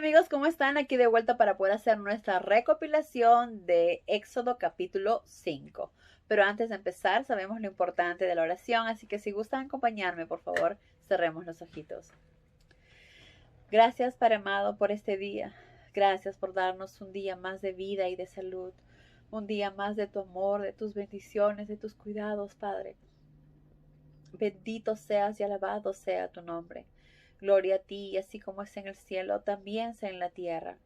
amigos, ¿cómo están? Aquí de vuelta para poder hacer nuestra recopilación de Éxodo capítulo 5. Pero antes de empezar, sabemos lo importante de la oración, así que si gustan acompañarme, por favor, cerremos los ojitos. Gracias, Padre amado, por este día. Gracias por darnos un día más de vida y de salud. Un día más de tu amor, de tus bendiciones, de tus cuidados, Padre. Bendito seas y alabado sea tu nombre. Gloria a ti, y así como es en el cielo, también sea en la tierra.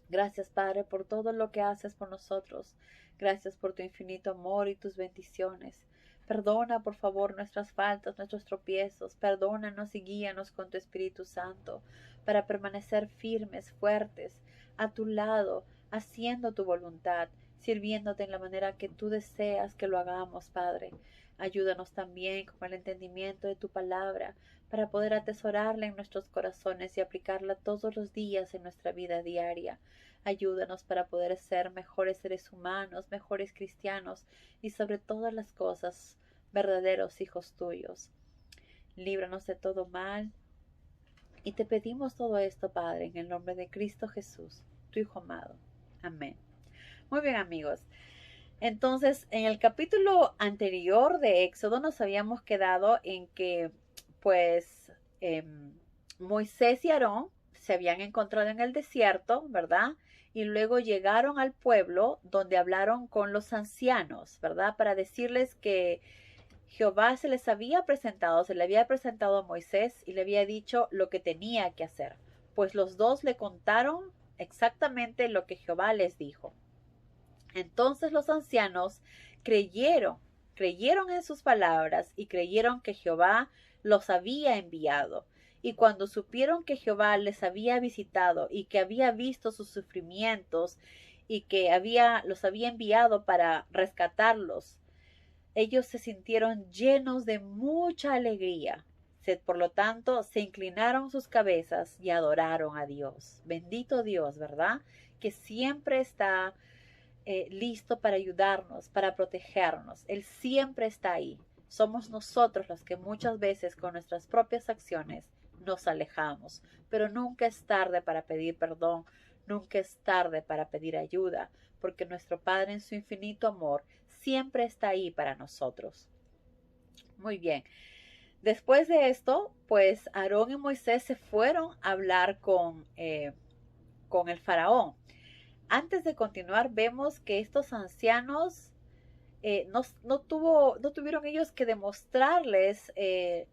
Gracias, Padre, por todo lo que haces por nosotros. Gracias por tu infinito amor y tus bendiciones. Perdona, por favor, nuestras faltas, nuestros tropiezos. Perdónanos y guíanos con tu Espíritu Santo para permanecer firmes, fuertes, a tu lado, haciendo tu voluntad, sirviéndote en la manera que tú deseas que lo hagamos, Padre. Ayúdanos también con el entendimiento de tu palabra para poder atesorarla en nuestros corazones y aplicarla todos los días en nuestra vida diaria. Ayúdanos para poder ser mejores seres humanos, mejores cristianos y sobre todas las cosas, verdaderos hijos tuyos. Líbranos de todo mal y te pedimos todo esto, Padre, en el nombre de Cristo Jesús, tu Hijo amado. Amén. Muy bien, amigos. Entonces, en el capítulo anterior de Éxodo nos habíamos quedado en que, pues, Moisés y Aarón se habían encontrado en el desierto, ¿verdad? Y luego llegaron al pueblo donde hablaron con los ancianos, ¿verdad? Para decirles que Jehová se les había presentado, se le había presentado a Moisés y le había dicho lo que tenía que hacer. Pues los dos le contaron exactamente lo que Jehová les dijo. Entonces los ancianos creyeron en sus palabras y creyeron que Jehová los había enviado. Y cuando supieron que Jehová les había visitado y que había visto sus sufrimientos y que los había enviado para rescatarlos, ellos se sintieron llenos de mucha alegría. Por lo tanto, se inclinaron sus cabezas y adoraron a Dios. Bendito Dios, ¿verdad? Que siempre está listo para ayudarnos, para protegernos. Él siempre está ahí. Somos nosotros los que muchas veces con nuestras propias acciones nos alejamos, pero nunca es tarde para pedir perdón, nunca es tarde para pedir ayuda, porque nuestro Padre en su infinito amor siempre está ahí para nosotros. Muy bien. Después de esto, pues Aarón y Moisés se fueron a hablar con el faraón. Antes de continuar, vemos que estos ancianos no tuvieron ellos que demostrarles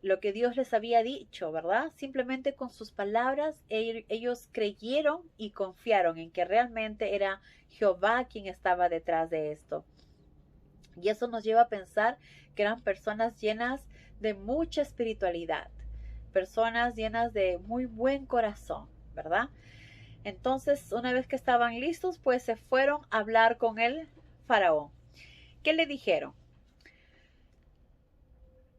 lo que Dios les había dicho, ¿verdad? Simplemente con sus palabras ellos creyeron y confiaron en que realmente era Jehová quien estaba detrás de esto. Y eso nos lleva a pensar que eran personas llenas de mucha espiritualidad, personas llenas de muy buen corazón, ¿verdad? Entonces, una vez que estaban listos, pues se fueron a hablar con el faraón. ¿Qué le dijeron?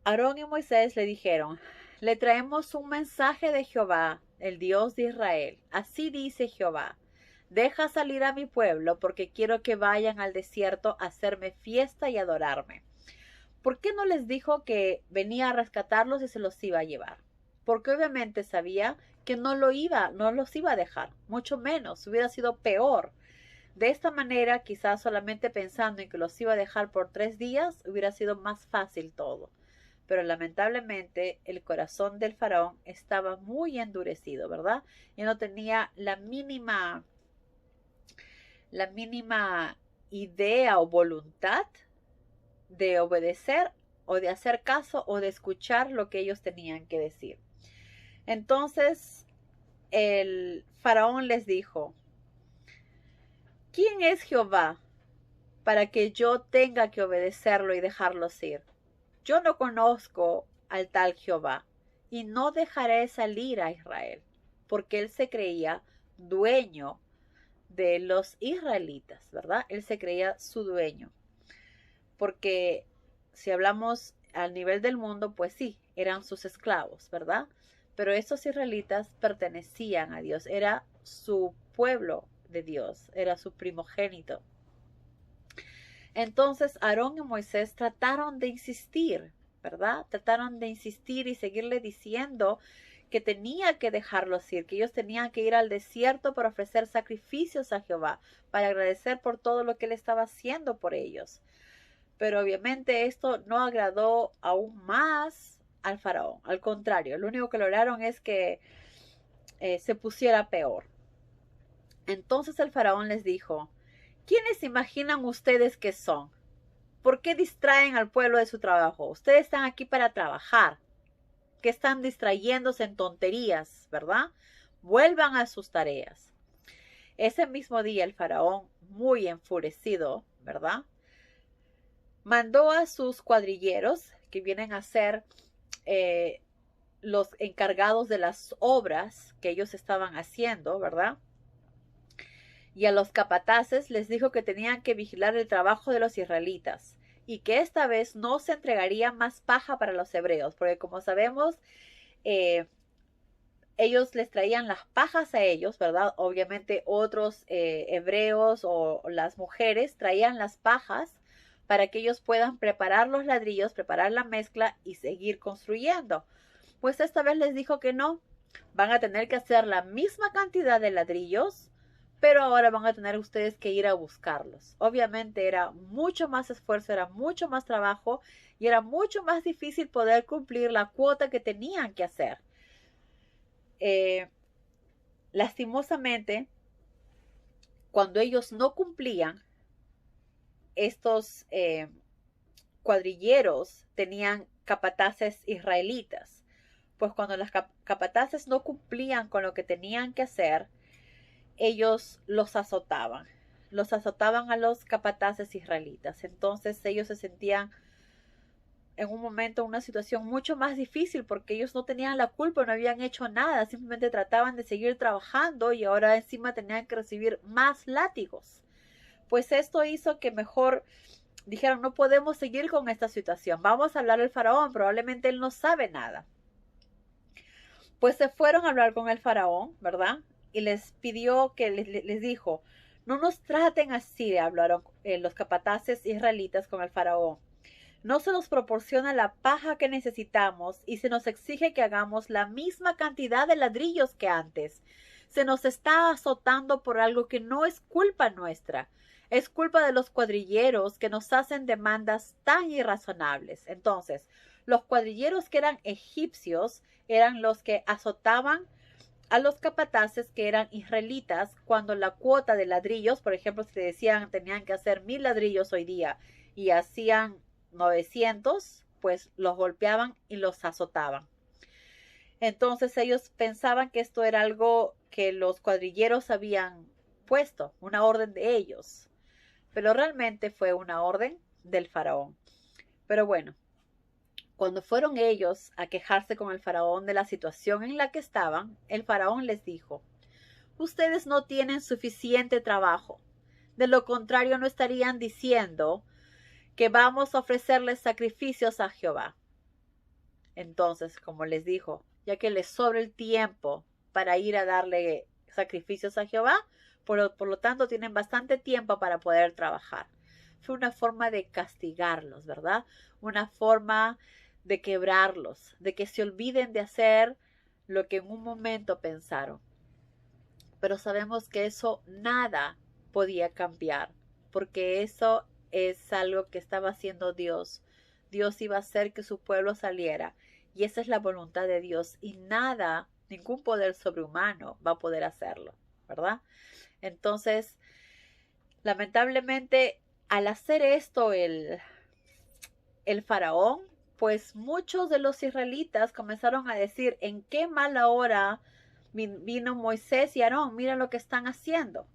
Aarón y Moisés le dijeron, le traemos un mensaje de Jehová, el Dios de Israel. Así dice Jehová, deja salir a mi pueblo porque quiero que vayan al desierto a hacerme fiesta y adorarme. ¿Por qué no les dijo que venía a rescatarlos y se los iba a llevar? Porque obviamente sabía que no los iba a dejar, mucho menos, hubiera sido peor. De esta manera, quizás solamente pensando en que los iba a dejar por 3 días, hubiera sido más fácil todo. Pero lamentablemente el corazón del faraón estaba muy endurecido, ¿verdad? Y no tenía la mínima idea o voluntad de obedecer o de hacer caso o de escuchar lo que ellos tenían que decir. Entonces el faraón les dijo, ¿quién es Jehová para que yo tenga que obedecerlo y dejarlos ir? Yo no conozco al tal Jehová y no dejaré salir a Israel, porque él se creía dueño de los israelitas, ¿verdad? Él se creía su dueño. Porque si hablamos al nivel del mundo, pues sí, eran sus esclavos, ¿verdad? Pero estos israelitas pertenecían a Dios, era su pueblo de Dios, era su primogénito. Entonces Aarón y Moisés trataron de insistir, ¿verdad? Trataron de insistir y seguirle diciendo que tenía que dejarlos ir, que ellos tenían que ir al desierto para ofrecer sacrificios a Jehová, para agradecer por todo lo que él estaba haciendo por ellos. Pero obviamente esto no agradó aún más al faraón. Al contrario, lo único que lograron es que se pusiera peor. Entonces el faraón les dijo: ¿quiénes imaginan ustedes que son? ¿Por qué distraen al pueblo de su trabajo? Ustedes están aquí para trabajar. ¿Qué están distrayéndose en tonterías, verdad? Vuelvan a sus tareas. Ese mismo día el faraón, muy enfurecido, ¿verdad?, mandó a sus cuadrilleros, que vienen a ser los encargados de las obras que ellos estaban haciendo, ¿verdad?, y a los capataces les dijo que tenían que vigilar el trabajo de los israelitas y que esta vez no se entregaría más paja para los hebreos, porque como sabemos, ellos les traían las pajas a ellos, ¿verdad? Obviamente otros hebreos o las mujeres traían las pajas para que ellos puedan preparar los ladrillos, preparar la mezcla y seguir construyendo. Pues esta vez les dijo que no, van a tener que hacer la misma cantidad de ladrillos, pero ahora van a tener ustedes que ir a buscarlos. Obviamente era mucho más esfuerzo, era mucho más trabajo y era mucho más difícil poder cumplir la cuota que tenían que hacer. Lastimosamente, cuando ellos no cumplían, estos cuadrilleros tenían capataces israelitas. Pues cuando las capataces no cumplían con lo que tenían que hacer, ellos los azotaban a los capataces israelitas. Entonces ellos se sentían en un momento en una situación mucho más difícil porque ellos no tenían la culpa, no habían hecho nada, simplemente trataban de seguir trabajando y ahora encima tenían que recibir más látigos. Pues esto hizo que mejor dijeron: no podemos seguir con esta situación, vamos a hablar al faraón, probablemente él no sabe nada. Pues se fueron a hablar con el faraón, ¿verdad? Y les pidió que les dijo: no nos traten así, hablaron los capataces israelitas con el faraón. No se nos proporciona la paja que necesitamos y se nos exige que hagamos la misma cantidad de ladrillos que antes. Se nos está azotando por algo que no es culpa nuestra. Es culpa de los cuadrilleros que nos hacen demandas tan irrazonables. Entonces, los cuadrilleros que eran egipcios eran los que azotaban a los capataces que eran israelitas cuando la cuota de ladrillos, por ejemplo, si decían tenían que hacer 1000 ladrillos hoy día y hacían 900, pues los golpeaban y los azotaban. Entonces ellos pensaban que esto era algo que los cuadrilleros habían puesto, una orden de ellos, pero realmente fue una orden del faraón. Pero bueno, cuando fueron ellos a quejarse con el faraón de la situación en la que estaban, el faraón les dijo: ustedes no tienen suficiente trabajo, de lo contrario no estarían diciendo que vamos a ofrecerles sacrificios a Jehová. Entonces, como les dijo, ya que les sobra el tiempo para ir a darle sacrificios a Jehová, por lo tanto tienen bastante tiempo para poder trabajar. Fue una forma de castigarlos, ¿verdad? Una forma de quebrarlos, de que se olviden de hacer lo que en un momento pensaron. Pero sabemos que eso nada podía cambiar, porque eso es algo que estaba haciendo Dios. Dios iba a hacer que su pueblo saliera, y esa es la voluntad de Dios, y nada, ningún poder sobrehumano va a poder hacerlo, ¿verdad? Entonces, lamentablemente, al hacer esto el faraón, pues muchos de los israelitas comenzaron a decir: ¿en qué mala hora vino Moisés y Aarón? Mira lo que están haciendo.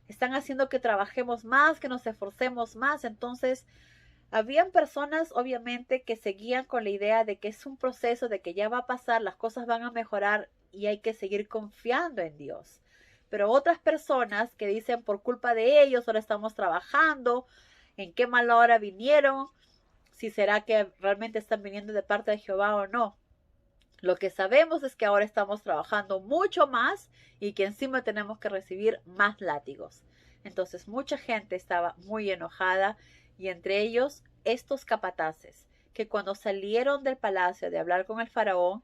Están haciendo que trabajemos más, que nos esforcemos más. Entonces, habían personas, obviamente, que seguían con la idea de que es un proceso, de que ya va a pasar, las cosas van a mejorar y hay que seguir confiando en Dios. Pero otras personas que dicen: por culpa de ellos ahora estamos trabajando, ¿en qué mala hora vinieron? Si será que realmente están viniendo de parte de Jehová o no. Lo que sabemos es que ahora estamos trabajando mucho más y que encima tenemos que recibir más látigos. Entonces mucha gente estaba muy enojada, y entre ellos estos capataces, que cuando salieron del palacio de hablar con el faraón,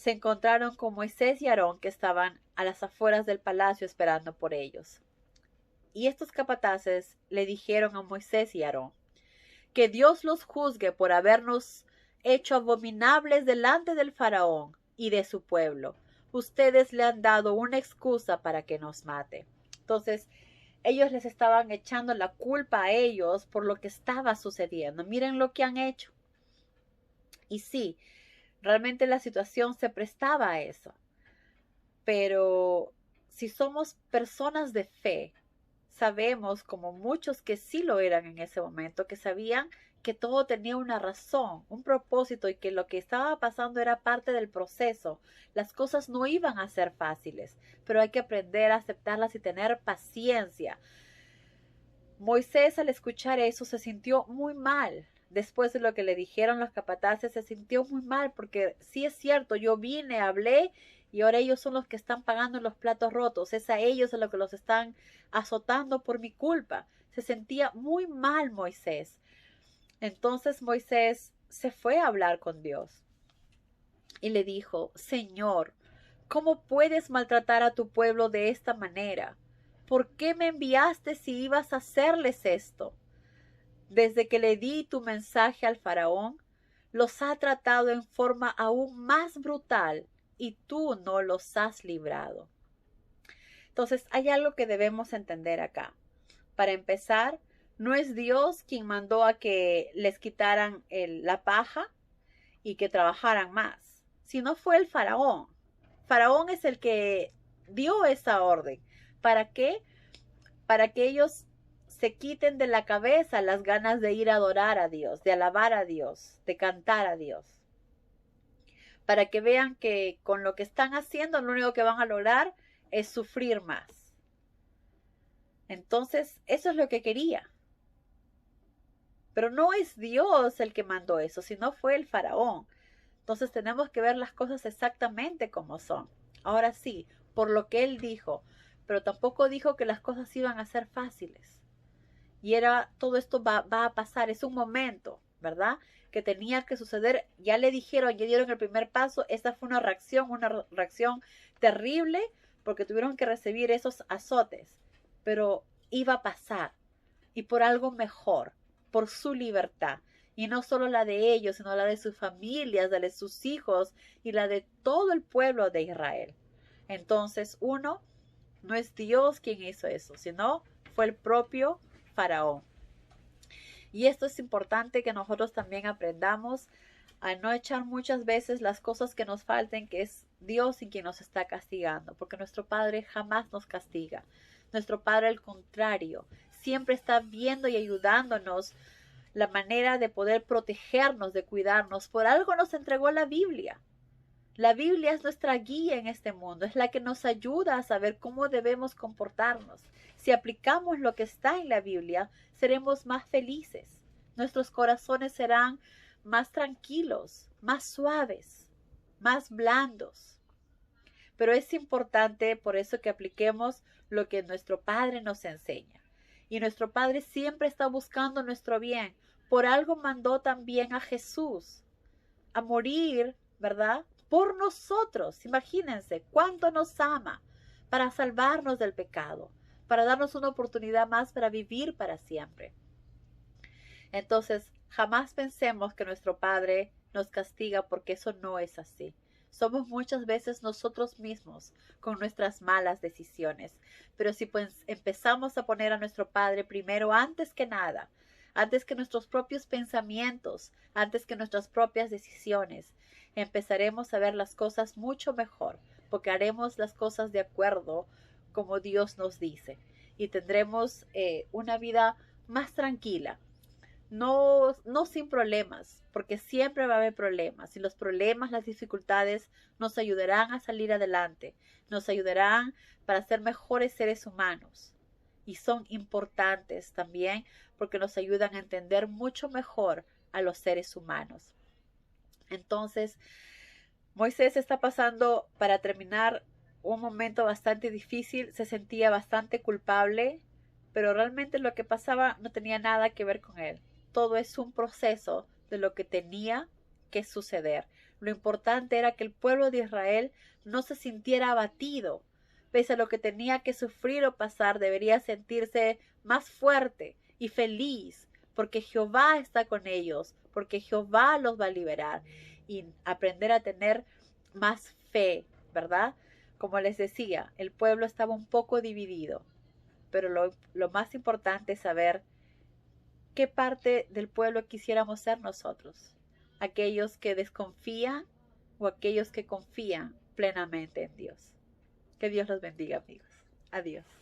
se encontraron con Moisés y Aarón, que estaban a las afueras del palacio esperando por ellos. Y estos capataces le dijeron a Moisés y Aarón: que Dios los juzgue por habernos hecho abominables delante del faraón y de su pueblo. Ustedes le han dado una excusa para que nos mate. Entonces, ellos les estaban echando la culpa a ellos por lo que estaba sucediendo. Miren lo que han hecho. Y sí, realmente la situación se prestaba a eso. Pero si somos personas de fe, sabemos, como muchos que sí lo eran en ese momento, que sabían que todo tenía una razón, un propósito, y que lo que estaba pasando era parte del proceso. Las cosas no iban a ser fáciles, pero hay que aprender a aceptarlas y tener paciencia. Moisés, al escuchar eso, se sintió muy mal. Después de lo que le dijeron los capataces, se sintió muy mal, porque sí es cierto, yo vine, hablé, y ahora ellos son los que están pagando los platos rotos. Es a ellos a los que los están azotando por mi culpa. Se sentía muy mal Moisés. Entonces Moisés se fue a hablar con Dios y le dijo: Señor, ¿cómo puedes maltratar a tu pueblo de esta manera? ¿Por qué me enviaste si ibas a hacerles esto? Desde que le di tu mensaje al faraón, los ha tratado en forma aún más brutal y tú no los has librado. Entonces, hay algo que debemos entender acá. Para empezar, no es Dios quien mandó a que les quitaran la paja y que trabajaran más, sino fue el faraón. Faraón es el que dio esa orden. ¿Para qué? Para que ellos se quiten de la cabeza las ganas de ir a adorar a Dios, de alabar a Dios, de cantar a Dios. Para que vean que con lo que están haciendo lo único que van a lograr es sufrir más. Entonces, eso es lo que quería. Pero no es Dios el que mandó eso, sino fue el faraón. Entonces tenemos que ver las cosas exactamente como son. Ahora sí, por lo que él dijo, pero tampoco dijo que las cosas iban a ser fáciles. Y todo esto va a pasar, es un momento, ¿verdad? Que tenía que suceder. Ya le dijeron, ya dieron el primer paso. Esta fue una reacción terrible, porque tuvieron que recibir esos azotes. Pero iba a pasar, y por algo mejor, por su libertad. Y no solo la de ellos, sino la de sus familias, la de sus hijos y la de todo el pueblo de Israel. Entonces, no es Dios quien hizo eso, sino fue el propio faraón. Y esto es importante que nosotros también aprendamos a no echar muchas veces las cosas que nos falten, que es Dios quien nos está castigando, porque nuestro Padre jamás nos castiga. Nuestro Padre, al contrario, siempre está viendo y ayudándonos la manera de poder protegernos, de cuidarnos. Por algo nos entregó la Biblia. La Biblia es nuestra guía en este mundo, es la que nos ayuda a saber cómo debemos comportarnos. Si aplicamos lo que está en la Biblia, seremos más felices. Nuestros corazones serán más tranquilos, más suaves, más blandos. Pero es importante por eso que apliquemos lo que nuestro Padre nos enseña. Y nuestro Padre siempre está buscando nuestro bien. Por algo mandó también a Jesús a morir, ¿verdad? Por nosotros. Imagínense cuánto nos ama, para salvarnos del pecado, para darnos una oportunidad más para vivir para siempre. Entonces, jamás pensemos que nuestro Padre nos castiga, porque eso no es así. Somos muchas veces nosotros mismos con nuestras malas decisiones. Pero si pues empezamos a poner a nuestro Padre primero, antes que nada, antes que nuestros propios pensamientos, antes que nuestras propias decisiones, empezaremos a ver las cosas mucho mejor, porque haremos las cosas de acuerdo como Dios nos dice, y tendremos una vida más tranquila. No sin problemas, porque siempre va a haber problemas, y los problemas, las dificultades nos ayudarán a salir adelante, nos ayudarán para ser mejores seres humanos, y son importantes también porque nos ayudan a entender mucho mejor a los seres humanos. Entonces, Moisés está pasando, para terminar, un momento bastante difícil, se sentía bastante culpable, pero realmente lo que pasaba no tenía nada que ver con él. Todo es un proceso de lo que tenía que suceder. Lo importante era que el pueblo de Israel no se sintiera abatido. Pese a lo que tenía que sufrir o pasar, debería sentirse más fuerte y feliz, porque Jehová está con ellos, porque Jehová los va a liberar, y aprender a tener más fe, ¿verdad? Como les decía, el pueblo estaba un poco dividido, pero lo más importante es saber qué parte del pueblo quisiéramos ser nosotros, aquellos que desconfían o aquellos que confían plenamente en Dios. Que Dios los bendiga, amigos. Adiós.